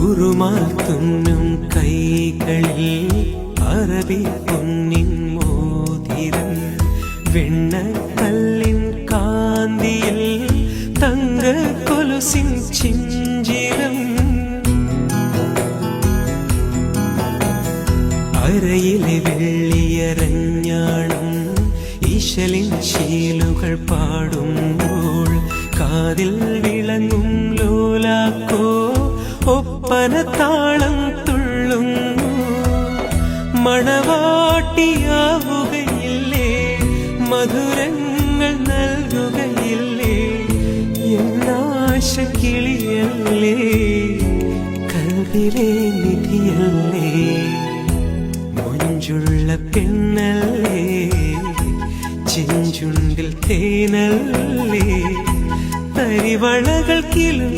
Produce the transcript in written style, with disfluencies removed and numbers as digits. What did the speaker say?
ഉറുമാൽ തുന്നും കൈകളിൽ അറബി പൊന്നിൻ മോതിരം, വെണ്ണക്കല്ലിൻ കാന്തിയിൽ തങ്ക കൊലുസിൻ ചിഞ്ചിരം, അരയിലെ വെള്ളിയരഞ്ഞാണം ഈശലിൻ ശീലുകൾ പാടുമ്പോൾ കാതിൽ വിളങ്ങും ലോലാക്കോ ഒപ്പന താളം തുള്ളുന്നു. മണവാട്ടിയാവുകയില്ലേ, മധുരങ്ങൾ നൽകുകയില്ലേ, എന്നാശ കിളിയല്ലേ, കൽവിലെ നിധിയല്ലേ, മൊഞ്ചുള്ള പെണ്ണല്ലേ, ചെഞ്ചുണ്ടിൽ തേനല്ലേ, തരിവളകൾ കിളും